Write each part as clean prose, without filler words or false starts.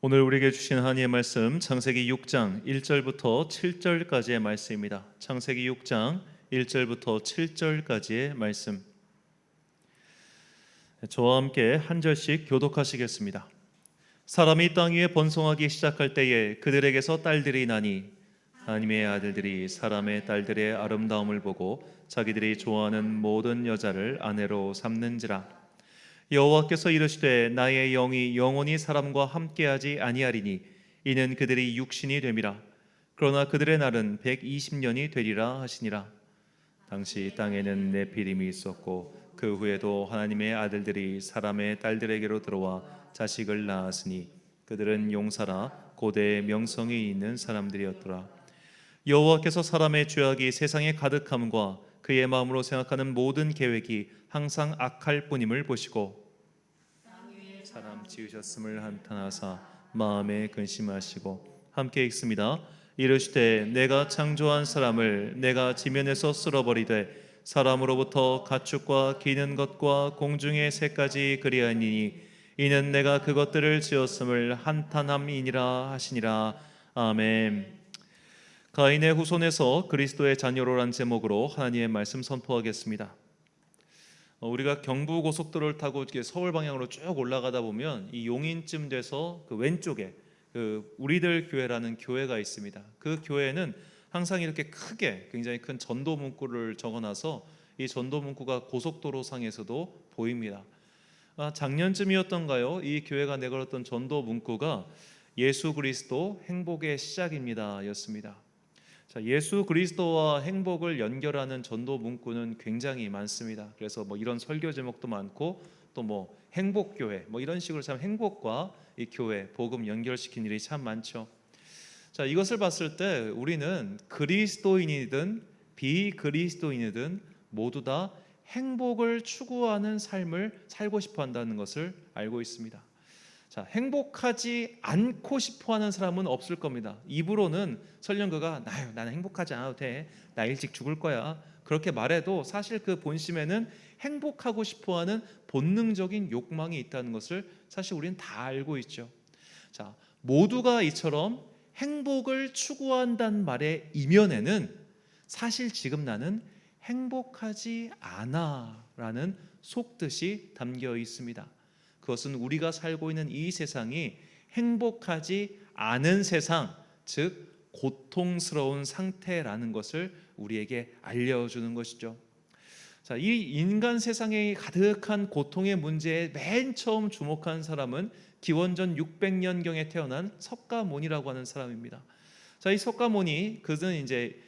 오늘 우리에게 주신 하나님의 말씀 창세기 6장 1절부터 7절까지의 말씀입니다. 창세기 6장 1절부터 7절까지의 말씀. 저와 함께 한 절씩 교독하시겠습니다. 사람이 땅 위에 번성하기 시작할 때에 그들에게서 딸들이 나니 하나님의 아들들이 사람의 딸들의 아름다움을 보고 자기들이 좋아하는 모든 여자를 아내로 삼는지라. 여호와께서 이르시되 나의 영이 영원히 사람과 함께하지 아니하리니 이는 그들이 육신이 됨이라. 그러나 그들의 날은 120년이 되리라 하시니라. 당시 땅에는 네피림이 있었고 그 후에도 하나님의 아들들이 사람의 딸들에게로 들어와 자식을 낳았으니 그들은 용사라 고대의 명성이 있는 사람들이었더라. 여호와께서 사람의 죄악이 세상에 가득함과 그의 마음으로 생각하는 모든 계획이 항상 악할 뿐임을 보시고 사람 지으셨음을 한탄하사 마음에 근심하시고 함께 읽습니다. 이르시되 내가 창조한 사람을 내가 지면에서 쓸어버리되 사람으로부터 가축과 기는 것과 공중의 새까지 그리하니니 이는 내가 그것들을 지었음을 한탄함이니라 하시니라. 아멘. 가인의 후손에서 그리스도의 자녀로란 제목으로 하나님의 말씀 선포하겠습니다. 우리가 경부 고속도로를 타고 서울 방향으로 쭉 올라가다 보면 이 용인쯤 돼서 그 왼쪽에 그 우리들 교회라는 교회가 있습니다. 그 교회는 항상 이렇게 크게 굉장히 큰 전도 문구를 적어놔서 이 전도 문구가 고속도로 상에서도 보입니다. 작년쯤이었던가요? 이 교회가 내걸었던 전도 문구가 예수 그리스도 행복의 시작입니다 였습니다. 자, 예수 그리스도와 행복을 연결하는 전도 문구는 굉장히 많습니다. 그래서 이런 설교 제목도 많고 또 행복교회 이런 식으로 참 행복과 이 교회 복음 연결시킨 일이 참 많죠. 자, 이것을 봤을 때 우리는 그리스도인이든 비그리스도인이든 모두 다 행복을 추구하는 삶을 살고 싶어 한다는 것을 알고 있습니다. 자, 행복하지 않고 싶어하는 사람은 없을 겁니다. 입으로는 설령 그가 나는 행복하지 않아도 돼, 나 일찍 죽을 거야, 그렇게 말해도 사실 그 본심에는 행복하고 싶어하는 본능적인 욕망이 있다는 것을 사실 우리는 다 알고 있죠. 자, 모두가 이처럼 행복을 추구한다는 말의 이면에는 사실 지금 나는 행복하지 않아 라는 속뜻이 담겨 있습니다. 그것은 우리가 살고 있는 이 세상이 행복하지 않은 세상, 즉 고통스러운 상태라는 것을 우리에게 알려주는 것이죠. 자, 이 인간 세상에 가득한 고통의 문제에 맨 처음 주목한 사람은 기원전 600년경에 태어난 석가모니라고 하는 사람입니다. 자, 이 석가모니, 그는 이제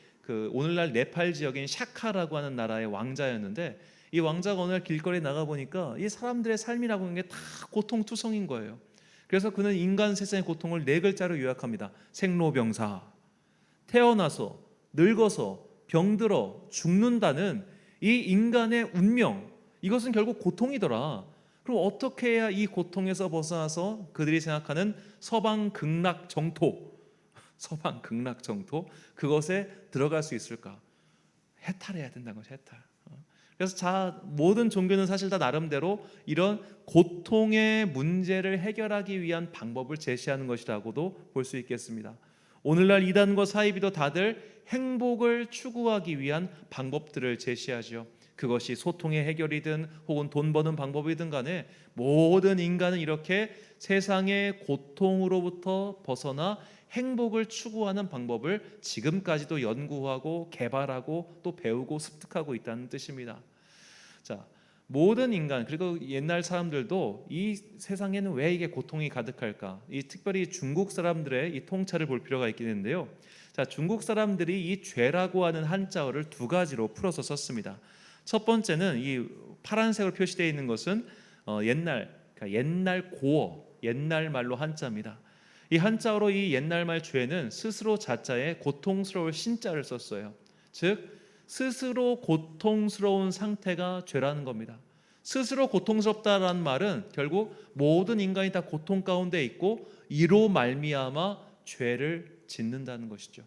오늘날 네팔 지역인 샤카라고 하는 나라의 왕자였는데, 이 왕자가 어느 날 길거리에 나가 보니까 이 사람들의 삶이라고 하는 게 다 고통투성인 거예요. 그래서 그는 인간 세상의 고통을 4글자로 요약합니다. 생로병사, 태어나서 늙어서 병들어 죽는다는 이 인간의 운명, 이것은 결국 고통이더라. 그럼 어떻게 해야 이 고통에서 벗어나서 그들이 생각하는 서방 극락 정토, 그것에 들어갈 수 있을까? 해탈해야 된다는 거죠. 해탈. 그래서 모든 종교는 사실 다 나름대로 이런 고통의 문제를 해결하기 위한 방법을 제시하는 것이라고도 볼 수 있겠습니다. 오늘날 이단과 사이비도 다들 행복을 추구하기 위한 방법들을 제시하죠. 그것이 소통의 해결이든 혹은 돈 버는 방법이든 간에 모든 인간은 이렇게 세상의 고통으로부터 벗어나 행복을 추구하는 방법을 지금까지도 연구하고 개발하고 또 배우고 습득하고 있다는 뜻입니다. 자, 모든 인간, 그리고 옛날 사람들도 이 세상에는 왜 이게 고통이 가득할까? 특별히 중국 사람들의 이 통찰을 볼 필요가 있겠는데요. 자, 중국 사람들이 이 죄라고 하는 한자어를 2가지로 풀어서 썼습니다. 첫 번째는 이 파란색으로 표시되어 있는 것은 옛날 고어, 옛날 말로 한자입니다. 이 한자어로 이 옛날말 죄는 스스로 자자에 고통스러울 신자를 썼어요. 즉 스스로 고통스러운 상태가 죄라는 겁니다. 스스로 고통스럽다라는 말은 결국 모든 인간이 다 고통 가운데 있고 이로 말미암아 죄를 짓는다는 것이죠.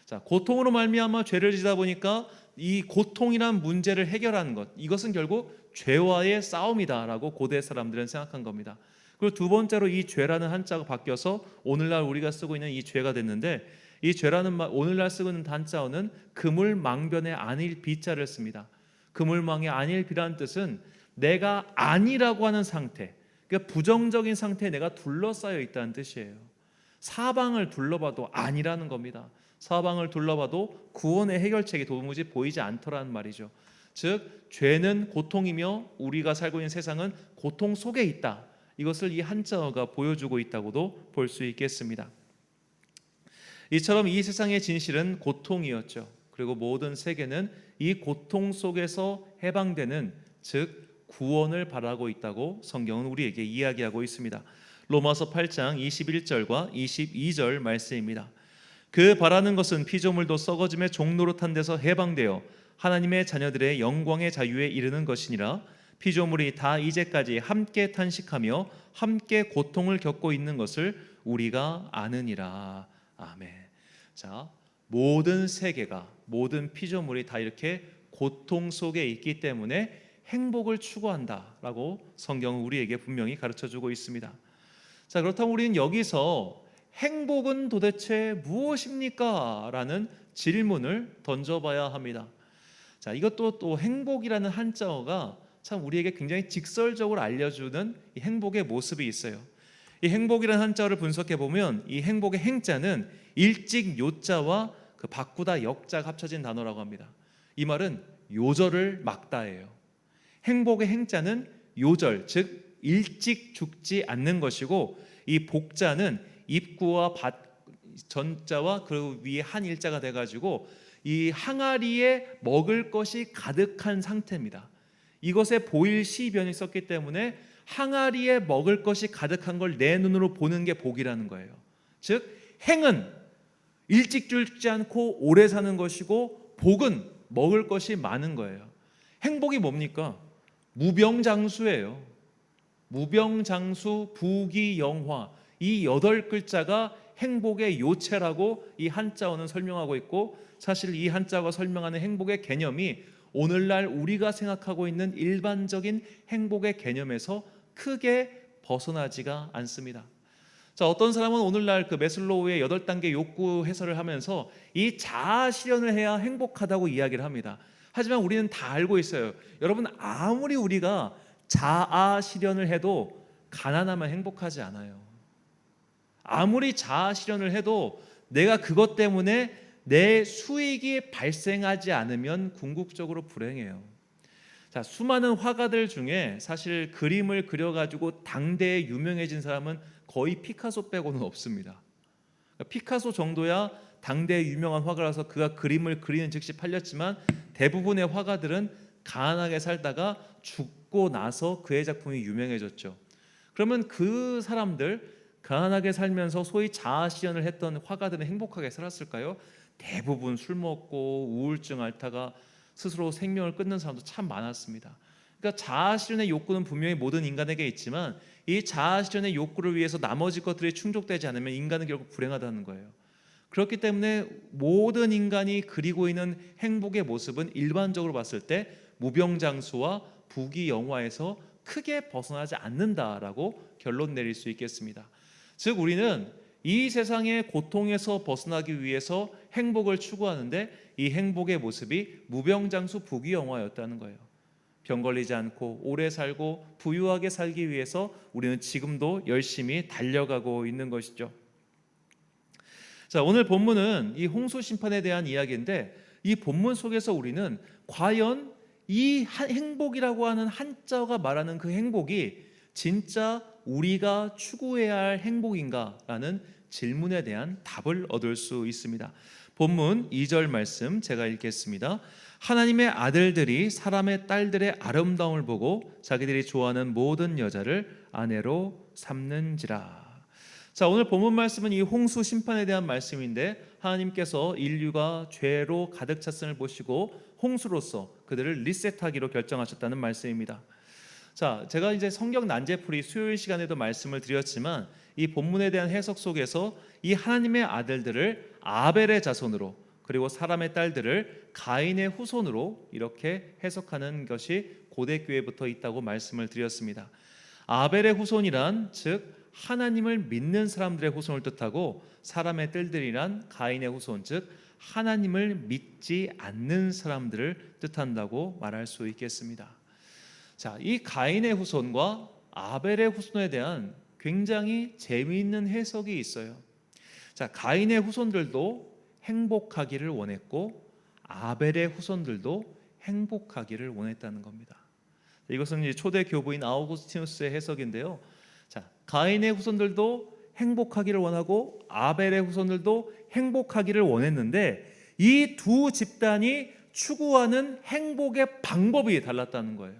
자, 고통으로 말미암아 죄를 지다 보니까 이 고통이란 문제를 해결하는 것, 이것은 결국 죄와의 싸움이다라고 고대 사람들은 생각한 겁니다. 그리고 두 번째로 이 죄라는 한자가 바뀌어서 오늘날 우리가 쓰고 있는 이 죄가 됐는데, 이 죄라는 오늘날 쓰고 있는 한자어는 그물망변의 아닐 비자를 씁니다. 그물망의 아닐 비라는 뜻은 내가 아니라고 하는 상태, 그러니까 부정적인 상태에 내가 둘러싸여 있다는 뜻이에요. 사방을 둘러봐도 아니라는 겁니다. 사방을 둘러봐도 구원의 해결책이 도무지 보이지 않더라는 말이죠. 즉 죄는 고통이며 우리가 살고 있는 세상은 고통 속에 있다. 이것을 이 한자어가 보여주고 있다고도 볼 수 있겠습니다. 이처럼 이 세상의 진실은 고통이었죠. 그리고 모든 세계는 이 고통 속에서 해방되는, 즉 구원을 바라고 있다고 성경은 우리에게 이야기하고 있습니다. 로마서 8장 21절과 22절 말씀입니다. 그 바라는 것은 피조물도 썩어짐의 종노릇한 데서 해방되어 하나님의 자녀들의 영광의 자유에 이르는 것이니라. 피조물이 다 이제까지 함께 탄식하며 함께 고통을 겪고 있는 것을 우리가 아느니라. 아멘. 자, 모든 세계가, 모든 피조물이 다 이렇게 고통 속에 있기 때문에 행복을 추구한다라고 성경은 우리에게 분명히 가르쳐주고 있습니다. 자, 그렇다면 우리는 여기서 행복은 도대체 무엇입니까? 라는 질문을 던져봐야 합니다. 자, 이것도 또 행복이라는 한자어가 참 우리에게 굉장히 직설적으로 알려주는 이 행복의 모습이 있어요. 이 행복이라는 한자어를 분석해 보면 이 행복의 행자는 일찍 요자와 그 바꾸다 역자가 합쳐진 단어라고 합니다. 이 말은 요절을 막다예요. 행복의 행자는 요절, 즉 일찍 죽지 않는 것이고, 이 복자는 입구와 전자와 그 위에 한 일자가 돼가지고 이 항아리에 먹을 것이 가득한 상태입니다. 이것에 보일 시변이 썼기 때문에 항아리에 먹을 것이 가득한 걸 내 눈으로 보는 게 복이라는 거예요. 즉 행은 일찍 죽지 않고 오래 사는 것이고, 복은 먹을 것이 많은 거예요. 행복이 뭡니까? 무병장수예요. 무병장수, 부귀영화, 이 8글자가 행복의 요체라고 이 한자어는 설명하고 있고, 사실 이 한자어가 설명하는 행복의 개념이 오늘날 우리가 생각하고 있는 일반적인 행복의 개념에서 크게 벗어나지가 않습니다. 자, 어떤 사람은 오늘날 그 매슬로우의 8단계 욕구 해설을 하면서 이 자아 실현을 해야 행복하다고 이야기를 합니다. 하지만 우리는 다 알고 있어요. 여러분, 아무리 우리가 자아 실현을 해도 가난하면 행복하지 않아요. 아무리 자아 실현을 해도 내가 그것 때문에 내 수익이 발생하지 않으면 궁극적으로 불행해요. 자, 수많은 화가들 중에 사실 그림을 그려가지고 당대에 유명해진 사람은 거의 피카소 빼고는 없습니다. 피카소 정도야 당대에 유명한 화가라서 그가 그림을 그리는 즉시 팔렸지만, 대부분의 화가들은 가난하게 살다가 죽고 나서 그의 작품이 유명해졌죠. 그러면 그 사람들, 가난하게 살면서 소위 자아 실현을 했던 화가들은 행복하게 살았을까요? 대부분 술 먹고 우울증 앓다가 스스로 생명을 끊는 사람도 참 많았습니다. 그러니까 자아 실현의 욕구는 분명히 모든 인간에게 있지만, 이 자아 실현의 욕구를 위해서 나머지 것들이 충족되지 않으면 인간은 결국 불행하다는 거예요. 그렇기 때문에 모든 인간이 그리고 있는 행복의 모습은 일반적으로 봤을 때 무병장수와 부귀영화에서 크게 벗어나지 않는다라고 결론 내릴 수 있겠습니다. 즉 우리는 이 세상의 고통에서 벗어나기 위해서 행복을 추구하는데, 이 행복의 모습이 무병장수 부귀영화였다는 거예요. 병 걸리지 않고 오래 살고 부유하게 살기 위해서 우리는 지금도 열심히 달려가고 있는 것이죠. 자, 오늘 본문은 이 홍수 심판에 대한 이야기인데, 이 본문 속에서 우리는 과연 이 행복이라고 하는 한자가 말하는 그 행복이 진짜 우리가 추구해야 할 행복인가라는 질문에 대한 답을 얻을 수 있습니다. 본문 2절 말씀 제가 읽겠습니다. 하나님의 아들들이 사람의 딸들의 아름다움을 보고 자기들이 좋아하는 모든 여자를 아내로 삼는지라. 자, 오늘 본문 말씀은 이 홍수 심판에 대한 말씀인데, 하나님께서 인류가 죄로 가득 찼음을 보시고 홍수로서 그들을 리셋하기로 결정하셨다는 말씀입니다. 자, 제가 이제 성경 난제풀이 수요일 시간에도 말씀을 드렸지만, 이 본문에 대한 해석 속에서 이 하나님의 아들들을 아벨의 자손으로, 그리고 사람의 딸들을 가인의 후손으로 이렇게 해석하는 것이 고대 교회부터 있다고 말씀을 드렸습니다. 아벨의 후손이란 즉 하나님을 믿는 사람들의 후손을 뜻하고, 사람의 뜰들이란 가인의 후손, 즉 하나님을 믿지 않는 사람들을 뜻한다고 말할 수 있겠습니다. 자, 이 가인의 후손과 아벨의 후손에 대한 굉장히 재미있는 해석이 있어요. 자, 가인의 후손들도 행복하기를 원했고 아벨의 후손들도 행복하기를 원했다는 겁니다. 이것은 이제 초대 교부인 아우구스티누스의 해석인데요. 자, 가인의 후손들도 행복하기를 원하고 아벨의 후손들도 행복하기를 원했는데 이 두 집단이 추구하는 행복의 방법이 달랐다는 거예요.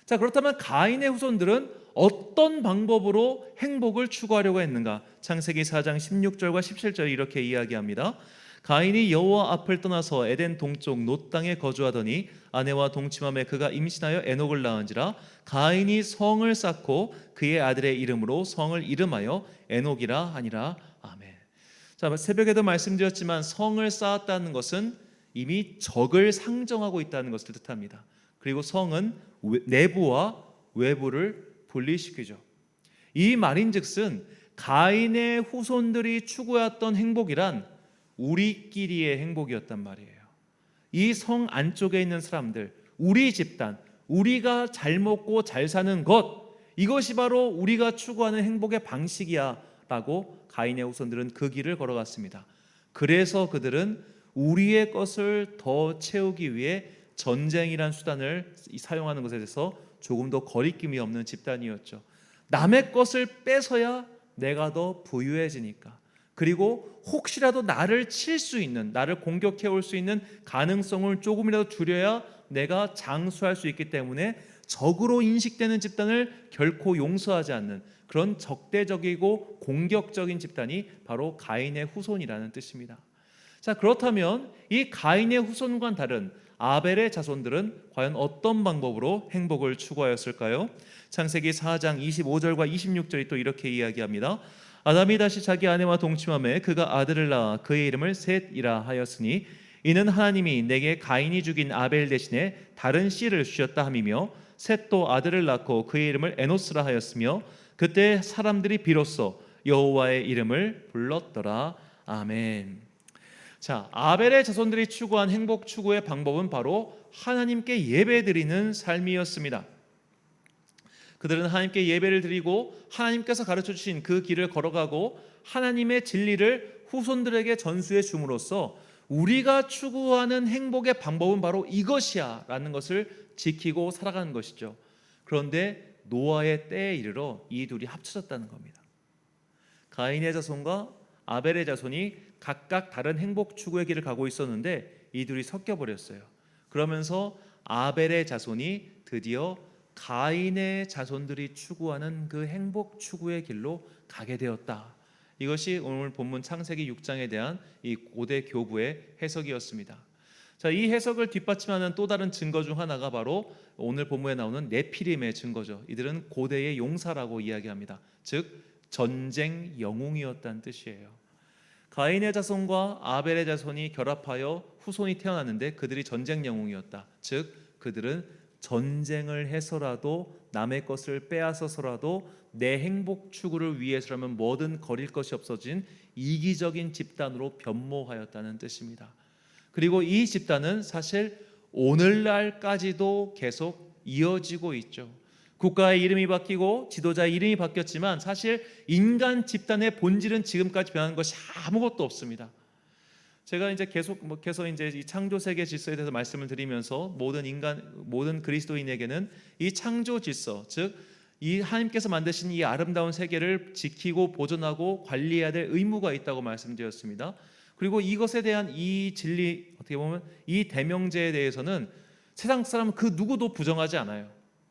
자, 그렇다면 가인의 후손들은 어떤 방법으로 행복을 추구하려고 했는가? 창세기 4장 16절과 17절에 이렇게 이야기합니다. 가인이 여호와 앞을 떠나서 에덴 동쪽 놋 땅에 거주하더니 아내와 동침함에 그가 임신하여 에녹을 낳은지라. 가인이 성을 쌓고 그의 아들의 이름으로 성을 이름하여 에녹이라 하니라. 아멘. 자, 새벽에도 말씀드렸지만 성을 쌓았다는 것은 이미 적을 상정하고 있다는 것을 뜻합니다. 그리고 성은 내부와 외부를 분리시키죠. 이 말인즉슨 가인의 후손들이 추구했던 행복이란 우리끼리의 행복이었단 말이에요. 이 성 안쪽에 있는 사람들, 우리 집단, 우리가 잘 먹고 잘 사는 것, 이것이 바로 우리가 추구하는 행복의 방식이야 라고 가인의 후손들은 그 길을 걸어갔습니다. 그래서 그들은 우리의 것을 더 채우기 위해 전쟁이란 수단을 사용하는 것에 대해서 조금 더 거리낌이 없는 집단이었죠. 남의 것을 뺏어야 내가 더 부유해지니까, 그리고 혹시라도 나를 칠 수 있는, 나를 공격해 올 수 있는 가능성을 조금이라도 줄여야 내가 장수할 수 있기 때문에 적으로 인식되는 집단을 결코 용서하지 않는 그런 적대적이고 공격적인 집단이 바로 가인의 후손이라는 뜻입니다. 자, 그렇다면 이 가인의 후손과는 다른 아벨의 자손들은 과연 어떤 방법으로 행복을 추구하였을까요? 창세기 4장 25절과 26절이 또 이렇게 이야기합니다. 아담이 다시 자기 아내와 동침함에 그가 아들을 낳아 그의 이름을 셋이라 하였으니 이는 하나님이 내게 가인이 죽인 아벨 대신에 다른 씨를 주셨다 함이며, 셋도 아들을 낳고 그의 이름을 에노스라 하였으며 그때 사람들이 비로소 여호와의 이름을 불렀더라. 아멘. 자, 아벨의 자손들이 추구한 행복 추구의 방법은 바로 하나님께 예배드리는 삶이었습니다. 그들은 하나님께 예배를 드리고 하나님께서 가르쳐 주신 그 길을 걸어가고 하나님의 진리를 후손들에게 전수해 줌으로써 우리가 추구하는 행복의 방법은 바로 이것이야 라는 것을 지키고 살아가는 것이죠. 그런데 노아의 때에 이르러 이 둘이 합쳐졌다는 겁니다. 가인의 자손과 아벨의 자손이 각각 다른 행복 추구의 길을 가고 있었는데 이 둘이 섞여버렸어요. 그러면서 아벨의 자손이 드디어 가인의 자손들이 추구하는 그 행복 추구의 길로 가게 되었다. 이것이 오늘 본문 창세기 6장에 대한 이 고대 교부의 해석이었습니다. 자, 이 해석을 뒷받침하는 또 다른 증거 중 하나가 바로 오늘 본문에 나오는 네피림의 증거죠. 이들은 고대의 용사라고 이야기합니다. 즉 전쟁 영웅이었다는 뜻이에요. 가인의 자손과 아벨의 자손이 결합하여 후손이 태어났는데 그들이 전쟁 영웅이었다. 즉 그들은 전쟁을 해서라도 남의 것을 빼앗아서라도 내 행복 추구를 위해서라면 뭐든 거릴 것이 없어진 이기적인 집단으로 변모하였다는 뜻입니다. 그리고 이 집단은 사실 오늘날까지도 계속 이어지고 있죠. 국가의 이름이 바뀌고 지도자의 이름이 바뀌었지만 사실 인간 집단의 본질은 지금까지 변한 것이 아무것도 없습니다. 제가 이제 계속해서 이제 이 창조 세계 질서에 대해서 말씀을 드리면서 모든 그리스도인에게는 이 창조 질서, 즉 이 하나님께서 만드신 이 아름다운 세계를 지키고 보존하고 관리해야 될 의무가 있다고 말씀드렸습니다. 그리고 이것에 대한 이 진리, 어떻게 보면 이 대명제에 대해서는 세상 사람 그 누구도 부정하지 않아요.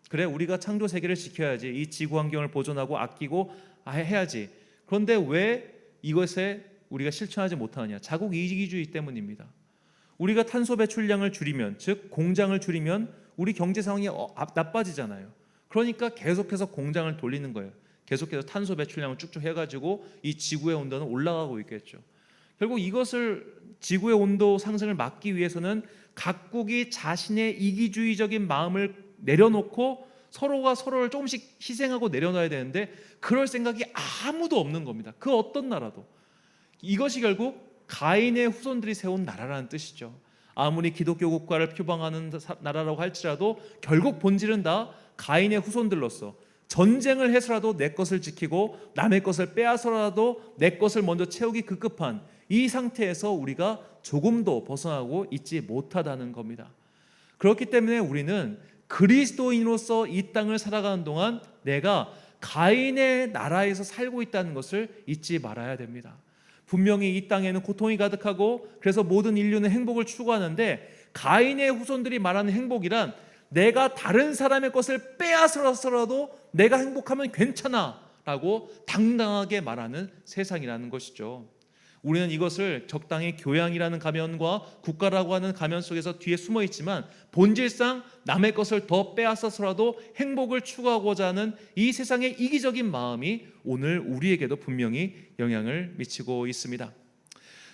그래, 우리가 창조 세계를 지켜야지, 이 지구 환경을 보존하고 아끼고 해야지. 그런데 왜 이것에 우리가 실천하지 못하느냐? 자국 이기주의 때문입니다. 우리가 탄소 배출량을 줄이면, 즉 공장을 줄이면 우리 경제 상황이 나빠지잖아요. 그러니까 계속해서 공장을 돌리는 거예요. 계속해서 탄소 배출량을 쭉쭉 해가지고 이 지구의 온도는 올라가고 있겠죠. 결국 이것을, 지구의 온도 상승을 막기 위해서는 각국이 자신의 이기주의적인 마음을 내려놓고 서로가 서로를 조금씩 희생하고 내려놔야 되는데 그럴 생각이 아무도 없는 겁니다. 그 어떤 나라도. 이것이 결국 가인의 후손들이 세운 나라라는 뜻이죠. 아무리 기독교 국가를 표방하는 나라라고 할지라도 결국 본질은 다 가인의 후손들로서 전쟁을 해서라도 내 것을 지키고 남의 것을 빼앗아서라도 내 것을 먼저 채우기 급급한 이 상태에서 우리가 조금도 벗어나고 있지 못하다는 겁니다. 그렇기 때문에 우리는 그리스도인으로서 이 땅을 살아가는 동안 내가 가인의 나라에서 살고 있다는 것을 잊지 말아야 됩니다. 분명히 이 땅에는 고통이 가득하고 그래서 모든 인류는 행복을 추구하는데 가인의 후손들이 말하는 행복이란 내가 다른 사람의 것을 빼앗아서라도 내가 행복하면 괜찮아 라고 당당하게 말하는 세상이라는 것이죠. 우리는 이것을 적당히 교양이라는 가면과 국가라고 하는 가면 속에서 뒤에 숨어 있지만 본질상 남의 것을 더 빼앗아서라도 행복을 추구하고자 하는 이 세상의 이기적인 마음이 오늘 우리에게도 분명히 영향을 미치고 있습니다.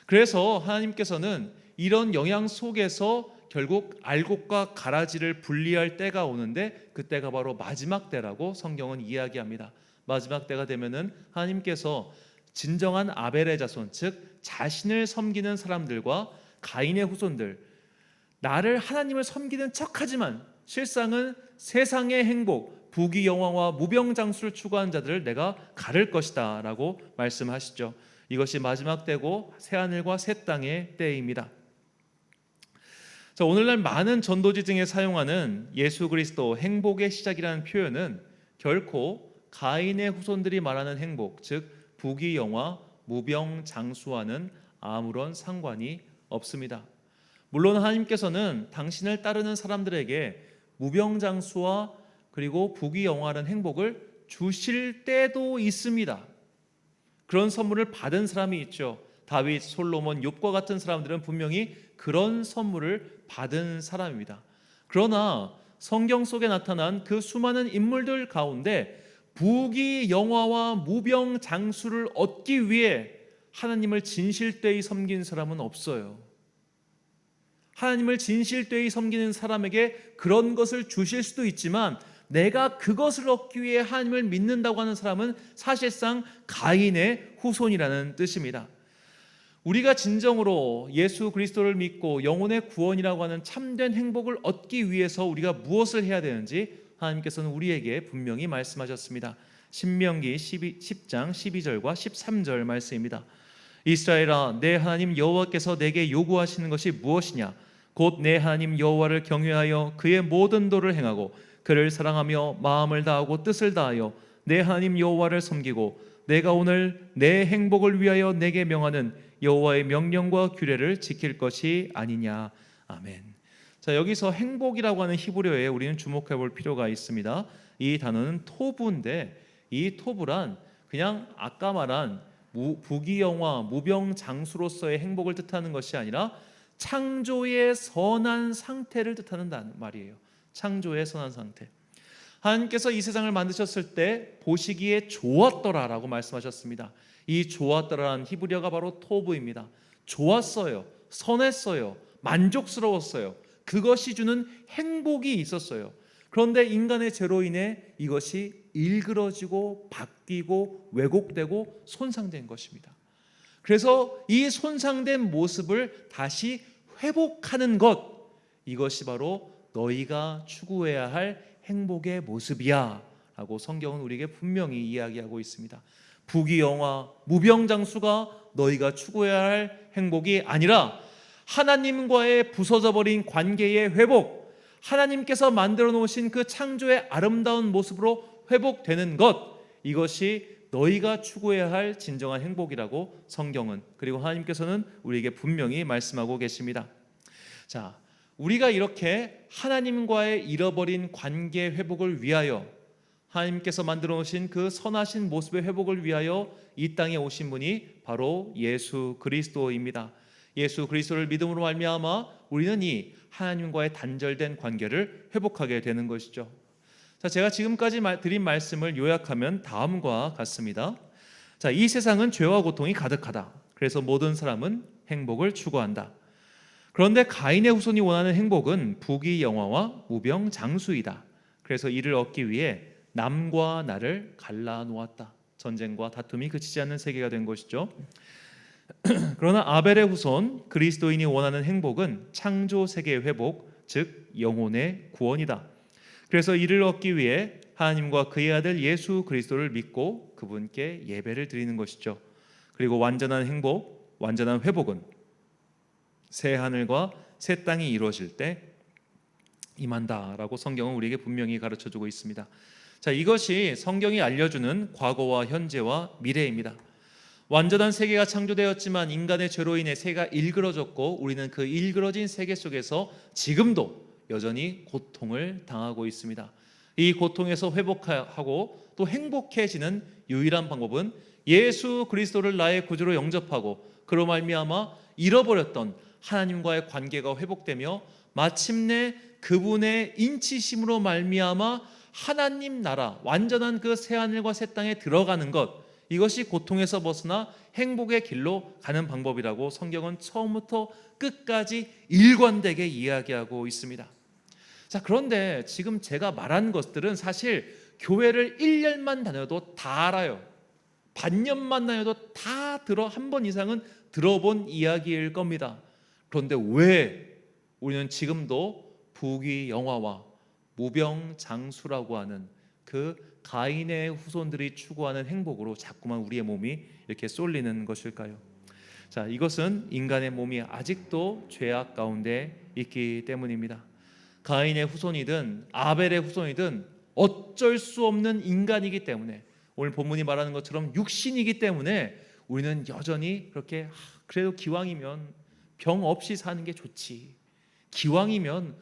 그래서 하나님께서는 이런 영향 속에서 결국 알곡과 가라지를 분리할 때가 오는데 그 때가 바로 마지막 때라고 성경은 이야기합니다. 마지막 때가 되면은 하나님께서 진정한 아벨의 자손, 즉 자신을 섬기는 사람들과 가인의 후손들, 나를 하나님을 섬기는 척하지만 실상은 세상의 행복, 부귀영화와 무병장수를 추구하는 자들을 내가 가를 것이다 라고 말씀하시죠. 이것이 마지막 때고 새하늘과 새 땅의 때입니다. 자, 오늘날 많은 전도지 등에 사용하는 예수 그리스도 행복의 시작이라는 표현은 결코 가인의 후손들이 말하는 행복, 즉 부귀영화, 무병장수와는 아무런 상관이 없습니다. 물론 하나님께서는 당신을 따르는 사람들에게 무병장수와 그리고 부귀영화라는 행복을 주실 때도 있습니다. 그런 선물을 받은 사람이 있죠. 다윗, 솔로몬, 욥과 같은 사람들은 분명히 그런 선물을 받은 사람입니다. 그러나 성경 속에 나타난 그 수많은 인물들 가운데 부귀영화와 무병장수를 얻기 위해 하나님을 진실되이 섬긴 사람은 없어요. 하나님을 진실되이 섬기는 사람에게 그런 것을 주실 수도 있지만 내가 그것을 얻기 위해 하나님을 믿는다고 하는 사람은 사실상 가인의 후손이라는 뜻입니다. 우리가 진정으로 예수 그리스도를 믿고 영혼의 구원이라고 하는 참된 행복을 얻기 위해서 우리가 무엇을 해야 되는지 하나님께서는 우리에게 분명히 말씀하셨습니다. 신명기 10장 12절과 13절 말씀입니다. 이스라엘아, 내 하나님 여호와께서 내게 요구하시는 것이 무엇이냐? 곧 내 하나님 여호와를 경외하여 그의 모든 도를 행하고 그를 사랑하며 마음을 다하고 뜻을 다하여 내 하나님 여호와를 섬기고 내가 오늘 내 행복을 위하여 내게 명하는 여호와의 명령과 규례를 지킬 것이 아니냐. 아멘. 자, 여기서 행복이라고 하는 히브리어에 우리는 주목해 볼 필요가 있습니다. 이 단어는 토부인데 이 토부란 그냥 아까 말한 부귀영화, 무병장수로서의 행복을 뜻하는 것이 아니라 창조의 선한 상태를 뜻하는 말이에요. 창조의 선한 상태. 하나님께서 이 세상을 만드셨을 때 보시기에 좋았더라라고 말씀하셨습니다. 이 좋았더라는 히브리어가 바로 토부입니다. 좋았어요. 선했어요. 만족스러웠어요. 그것이 주는 행복이 있었어요. 그런데 인간의 죄로 인해 이것이 일그러지고 바뀌고 왜곡되고 손상된 것입니다. 그래서 이 손상된 모습을 다시 회복하는 것, 이것이 바로 너희가 추구해야 할 행복의 모습이야 라고 성경은 우리에게 분명히 이야기하고 있습니다. 부귀영화, 무병장수가 너희가 추구해야 할 행복이 아니라 하나님과의 부서져 버린 관계의 회복, 하나님께서 만들어 놓으신 그 창조의 아름다운 모습으로 회복되는 것, 이것이 너희가 추구해야 할 진정한 행복이라고 성경은, 그리고 하나님께서는 우리에게 분명히 말씀하고 계십니다. 자, 우리가 이렇게 하나님과의 잃어버린 관계 회복을 위하여, 하나님께서 만들어 놓으신 그 선하신 모습의 회복을 위하여 이 땅에 오신 분이 바로 예수 그리스도입니다. 예수 그리스도를 믿음으로 말미암아 우리는 이 하나님과의 단절된 관계를 회복하게 되는 것이죠. 자, 제가 지금까지 드린 말씀을 요약하면 다음과 같습니다. 자, 이 세상은 죄와 고통이 가득하다. 그래서 모든 사람은 행복을 추구한다. 그런데 가인의 후손이 원하는 행복은 부귀영화와 무병장수이다. 그래서 이를 얻기 위해 남과 나를 갈라 놓았다. 전쟁과 다툼이 그치지 않는 세계가 된 것이죠. 그러나 아벨의 후손 그리스도인이 원하는 행복은 창조 세계의 회복, 즉 영혼의 구원이다. 그래서 이를 얻기 위해 하나님과 그의 아들 예수 그리스도를 믿고 그분께 예배를 드리는 것이죠. 그리고 완전한 행복, 완전한 회복은 새 하늘과 새 땅이 이루어질 때 임한다라고 성경은 우리에게 분명히 가르쳐주고 있습니다. 자, 이것이 성경이 알려주는 과거와 현재와 미래입니다. 완전한 세계가 창조되었지만 인간의 죄로 인해 세계가 일그러졌고 우리는 그 일그러진 세계 속에서 지금도 여전히 고통을 당하고 있습니다. 이 고통에서 회복하고 또 행복해지는 유일한 방법은 예수 그리스도를 나의 구주로 영접하고 그로 말미암아 잃어버렸던 하나님과의 관계가 회복되며 마침내 그분의 인치심으로 말미암아 하나님 나라 완전한 그 새하늘과 새 땅에 들어가는 것, 이것이 고통에서 벗어나 행복의 길로 가는 방법이라고 성경은 처음부터 끝까지 일관되게 이야기하고 있습니다. 자, 그런데 지금 제가 말한 것들은 사실 교회를 1년만 다녀도 다 알아요. 반년만 다녀도 다 한 번 이상은 들어본 이야기일 겁니다. 그런데 왜 우리는 지금도 부귀영화와 무병장수라고 하는 그 가인의 후손들이 추구하는 행복으로 자꾸만 우리의 몸이 이렇게 쏠리는 것일까요? 자, 이것은 인간의 몸이 아직도 죄악 가운데 있기 때문입니다. 가인의 후손이든 아벨의 후손이든 어쩔 수 없는 인간이기 때문에, 오늘 본문이 말하는 것처럼 육신이기 때문에 우리는 여전히 그렇게 그래도 기왕이면 병 없이 사는 게 좋지, 기왕이면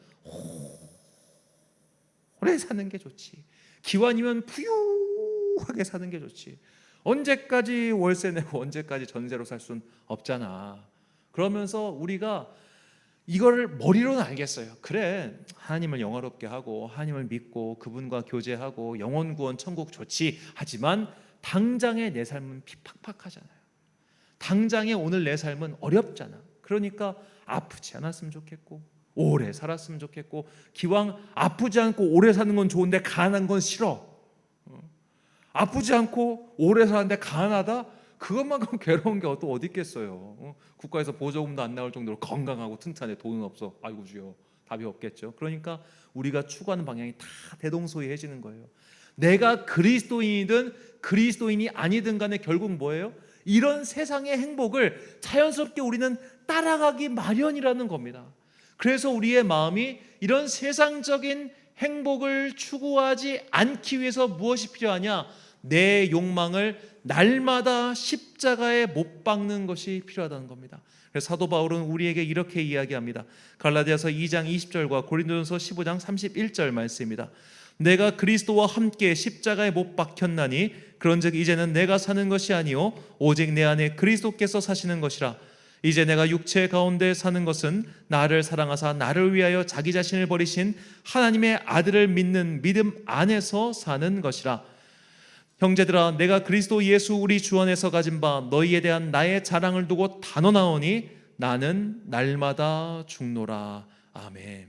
오래 사는 게 좋지, 기왕이면 부유하게 사는 게 좋지, 언제까지 월세 내고 언제까지 전세로 살 수는 없잖아. 그러면서 우리가 이거를 머리로는 알겠어요. 그래, 하나님을 영화롭게 하고 하나님을 믿고 그분과 교제하고 영혼 구원 천국 좋지. 하지만 당장의 내 삶은 픽팍팍하잖아요. 당장의 오늘 내 삶은 어렵잖아. 그러니까 아프지 않았으면 좋겠고 오래 살았으면 좋겠고, 기왕 아프지 않고 오래 사는 건 좋은데 가난한 건 싫어. 아프지 않고 오래 사는데 가난하다? 그것만큼 괴로운 게 또 어디 있겠어요. 국가에서 보조금도 안 나올 정도로 건강하고 튼튼한데 돈은 없어. 아이고 주여, 답이 없겠죠. 그러니까 우리가 추구하는 방향이 다 대동소이해지는 거예요. 내가 그리스도인이든 그리스도인이 아니든 간에 결국 뭐예요? 이런 세상의 행복을 자연스럽게 우리는 따라가기 마련이라는 겁니다. 그래서 우리의 마음이 이런 세상적인 행복을 추구하지 않기 위해서 무엇이 필요하냐? 내 욕망을 날마다 십자가에 못 박는 것이 필요하다는 겁니다. 그래서 사도 바울은 우리에게 이렇게 이야기합니다. 갈라디아서 2장 20절과 고린도전서 15장 31절 말씀입니다. 내가 그리스도와 함께 십자가에 못 박혔나니 그런즉 이제는 내가 사는 것이 아니요 오직 내 안에 그리스도께서 사시는 것이라. 이제 내가 육체 가운데 사는 것은 나를 사랑하사 나를 위하여 자기 자신을 버리신 하나님의 아들을 믿는 믿음 안에서 사는 것이라. 형제들아, 내가 그리스도 예수 우리 주 안에서 가진 바 너희에 대한 나의 자랑을 두고 단언하오니 나는 날마다 죽노라. 아멘.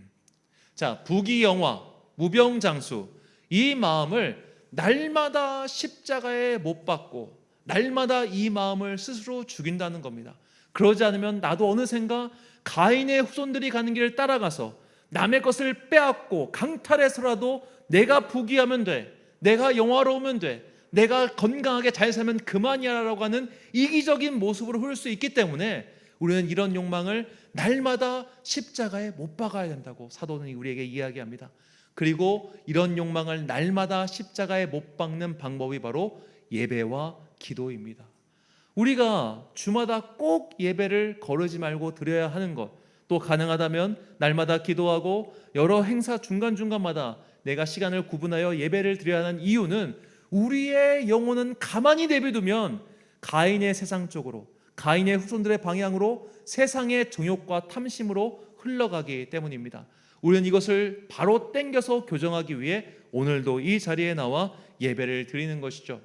자, 부귀영화, 무병장수, 이 마음을 날마다 십자가에 못 박고 날마다 이 마음을 스스로 죽인다는 겁니다. 그러지 않으면 나도 어느샌가 가인의 후손들이 가는 길을 따라가서 남의 것을 빼앗고 강탈해서라도 내가 부귀하면 돼, 내가 영화로우면 돼, 내가 건강하게 잘 살면 그만이야 라고 하는 이기적인 모습으로 흐를 수 있기 때문에 우리는 이런 욕망을 날마다 십자가에 못 박아야 된다고 사도는 우리에게 이야기합니다. 그리고 이런 욕망을 날마다 십자가에 못 박는 방법이 바로 예배와 기도입니다. 우리가 주마다 꼭 예배를 거르지 말고 드려야 하는 것, 또 가능하다면 날마다 기도하고 여러 행사 중간중간마다 내가 시간을 구분하여 예배를 드려야 하는 이유는 우리의 영혼은 가만히 내비두면 가인의 세상 쪽으로, 가인의 후손들의 방향으로 세상의 정욕과 탐심으로 흘러가기 때문입니다. 우리는 이것을 바로 땡겨서 교정하기 위해 오늘도 이 자리에 나와 예배를 드리는 것이죠.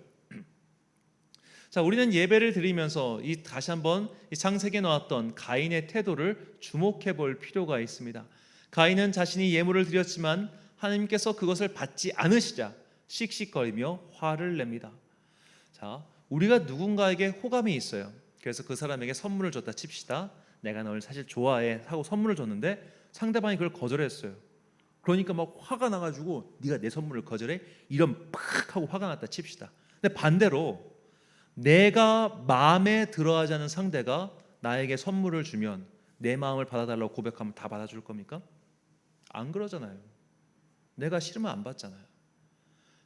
자, 우리는 예배를 드리면서 다시 한번 창세기에 나왔던 가인의 태도를 주목해 볼 필요가 있습니다. 가인은 자신이 예물을 드렸지만 하나님께서 그것을 받지 않으시자 씩씩거리며 화를 냅니다. 자, 우리가 누군가에게 호감이 있어요. 그래서 그 사람에게 선물을 줬다 칩시다. 내가 널 사실 좋아해 하고 선물을 줬는데 상대방이 그걸 거절했어요. 그러니까 막 화가 나가지고 네가 내 선물을 거절해? 이런 팍 하고 화가 났다 칩시다. 근데 반대로 내가 마음에 들어하지 않은 상대가 나에게 선물을 주면 내 마음을 받아달라고 고백하면 다 받아줄 겁니까? 안 그러잖아요. 내가 싫으면 안 받잖아요.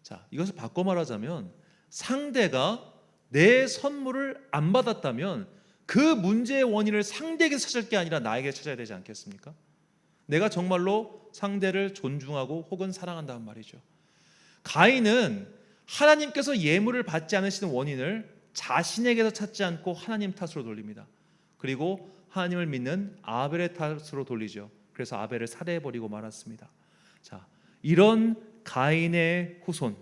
자, 이것을 바꿔 말하자면 상대가 내 선물을 안 받았다면 그 문제의 원인을 상대에게 찾을 게 아니라 나에게 찾아야 되지 않겠습니까? 내가 정말로 상대를 존중하고 혹은 사랑한다는 말이죠. 가인은 하나님께서 예물을 받지 않으시는 원인을 자신에게서 찾지 않고 하나님 탓으로 돌립니다. 그리고 하나님을 믿는 아벨의 탓으로 돌리죠. 그래서 아벨을 살해해버리고 말았습니다. 자, 이런 가인의 후손은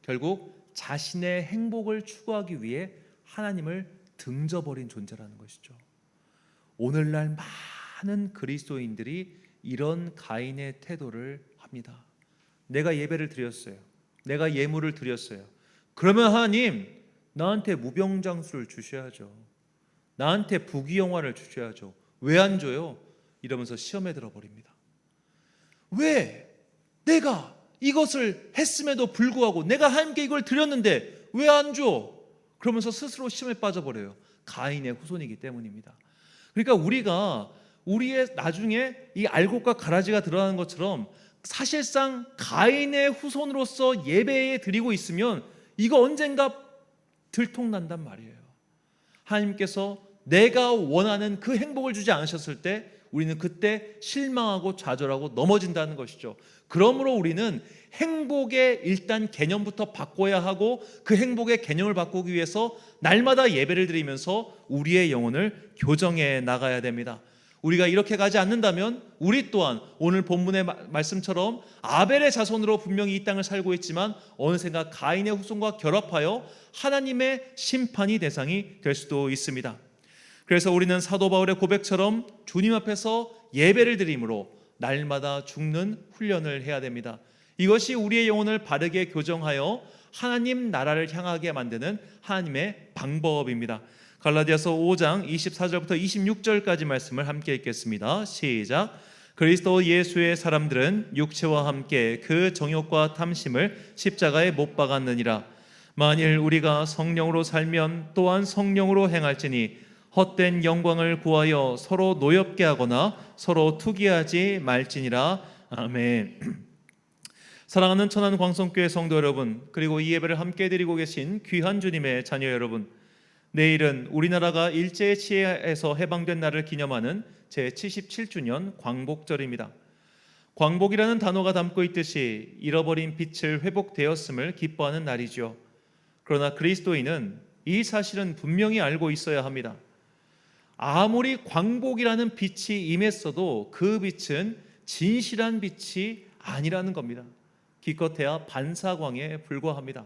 결국 자신의 행복을 추구하기 위해 하나님을 등져버린 존재라는 것이죠. 오늘날 많은 그리스도인들이 이런 가인의 태도를 합니다. 내가 예배를 드렸어요. 내가 예물을 드렸어요. 그러면 하나님 나한테 무병장수를 주셔야죠. 나한테 부귀영화를 주셔야죠. 왜 안 줘요? 이러면서 시험에 들어버립니다. 왜 내가 이것을 했음에도 불구하고 내가 하나님께 이걸 드렸는데 왜 안 줘? 그러면서 스스로 시험에 빠져버려요. 가인의 후손이기 때문입니다. 그러니까 우리가 우리의 나중에 이 알곡과 가라지가 드러나는 것처럼 사실상 가인의 후손으로서 예배에 드리고 있으면 이거 언젠가 들통난단 말이에요. 하나님께서 내가 원하는 그 행복을 주지 않으셨을 때 우리는 그때 실망하고 좌절하고 넘어진다는 것이죠. 그러므로 우리는 행복의 일단 개념부터 바꿔야 하고 그 행복의 개념을 바꾸기 위해서 날마다 예배를 드리면서 우리의 영혼을 교정해 나가야 됩니다. 우리가 이렇게 가지 않는다면 우리 또한 오늘 본문의 말씀처럼 아벨의 자손으로 분명히 이 땅을 살고 있지만 어느샌가 가인의 후손과 결합하여 하나님의 심판이 대상이 될 수도 있습니다. 그래서 우리는 사도 바울의 고백처럼 주님 앞에서 예배를 드림으로 날마다 죽는 훈련을 해야 됩니다. 이것이 우리의 영혼을 바르게 교정하여 하나님 나라를 향하게 만드는 하나님의 방법입니다. 갈라디아서 5장 24절부터 26절까지 말씀을 함께 읽겠습니다. 시작. 그리스도 예수의 사람들은 육체와 함께 그 정욕과 탐심을 십자가에 못 박았느니라. 만일 우리가 성령으로 살면 또한 성령으로 행할지니 헛된 영광을 구하여 서로 노엽게 하거나 서로 투기하지 말지니라. 아멘. 사랑하는 천안 광성교회 성도 여러분, 그리고 이 예배를 함께 드리고 계신 귀한 주님의 자녀 여러분, 내일은 우리나라가 일제의 치하에서 해방된 날을 기념하는 제77주년 광복절입니다. 광복이라는 단어가 담고 있듯이 잃어버린 빛을 회복되었음을 기뻐하는 날이죠. 그러나 그리스도인은 이 사실은 분명히 알고 있어야 합니다. 아무리 광복이라는 빛이 임했어도 그 빛은 진실한 빛이 아니라는 겁니다. 기껏해야 반사광에 불과합니다.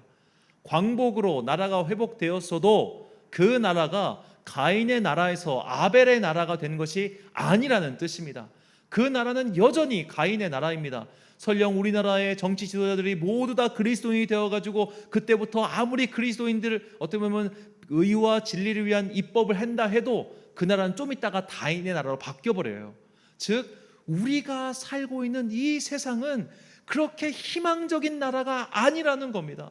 광복으로 나라가 회복되었어도 그 나라가 가인의 나라에서 아벨의 나라가 된 것이 아니라는 뜻입니다. 그 나라는 여전히 가인의 나라입니다. 설령 우리나라의 정치 지도자들이 모두 다 그리스도인이 되어가지고 그때부터 아무리 그리스도인들 어떻게 보면 의와 진리를 위한 입법을 한다 해도 그 나라는 좀 있다가 가인의 나라로 바뀌어버려요. 즉 우리가 살고 있는 이 세상은 그렇게 희망적인 나라가 아니라는 겁니다.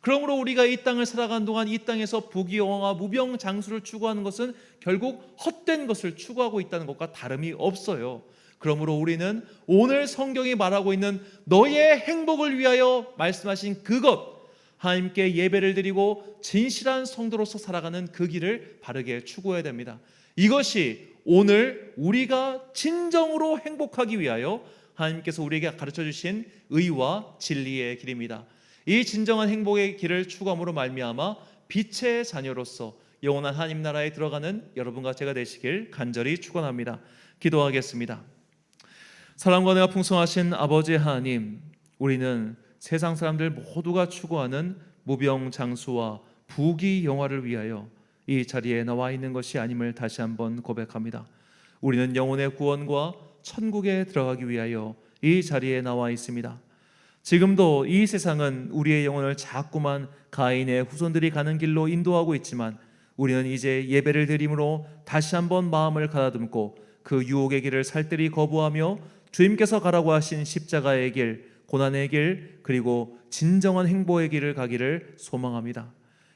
그러므로 우리가 이 땅을 살아가는 동안 이 땅에서 부귀영화 무병장수를 추구하는 것은 결국 헛된 것을 추구하고 있다는 것과 다름이 없어요. 그러므로 우리는 오늘 성경이 말하고 있는 너의 행복을 위하여 말씀하신 그것, 하나님께 예배를 드리고 진실한 성도로서 살아가는 그 길을 바르게 추구해야 됩니다. 이것이 오늘 우리가 진정으로 행복하기 위하여 하나님께서 우리에게 가르쳐 주신 의와 진리의 길입니다. 이 진정한 행복의 길을 추구함으로 말미암아 빛의 자녀로서 영원한 하나님 나라에 들어가는 여러분과 제가 되시길 간절히 축원합니다. 기도하겠습니다. 사랑과 은혜가 풍성하신 아버지 하나님, 우리는 세상 사람들 모두가 추구하는 무병장수와 부귀영화를 위하여 이 자리에 나와 있는 것이 아님을 다시 한번 고백합니다. 우리는 영혼의 구원과 천국에 들어가기 위하여 이 자리에 나와 있습니다. 지금도 이 세상은 우리의 영혼을 자꾸만 가인의 후손들이 가는 길로 인도하고 있지만 우리는 이제 예배를 드림으로 다시 한번 마음을 가다듬고 그 유혹의 길을 살뜰히 거부하며 주님께서 가라고 하신 십자가의 길, 고난의 길, 그리고 진정한 행복의 길을 가기를 소망합니다.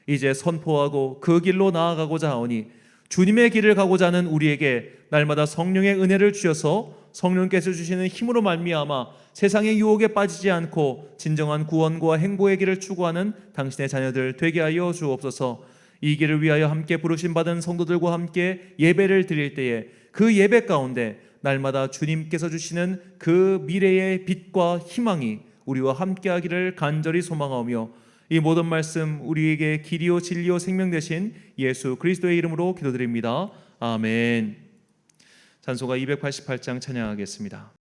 이제 선포하고 그 길로 나아가고자 하오니 주님의 길을 가고자 하는 우리에게 날마다 성령의 은혜를 주셔서 성령께서 주시는 힘으로 말미암아 세상의 유혹에 빠지지 않고 진정한 구원과 행복의 길을 추구하는 당신의 자녀들 되게 하여 주옵소서. 이 길을 위하여 함께 부르심 받은 성도들과 함께 예배를 드릴 때에 그 예배 가운데 날마다 주님께서 주시는 그 미래의 빛과 희망이 우리와 함께하기를 간절히 소망하며 이 모든 말씀 우리에게 길이요 진리요 생명 되신 예수 그리스도의 이름으로 기도드립니다. 아멘. 찬송가 288장 찬양하겠습니다.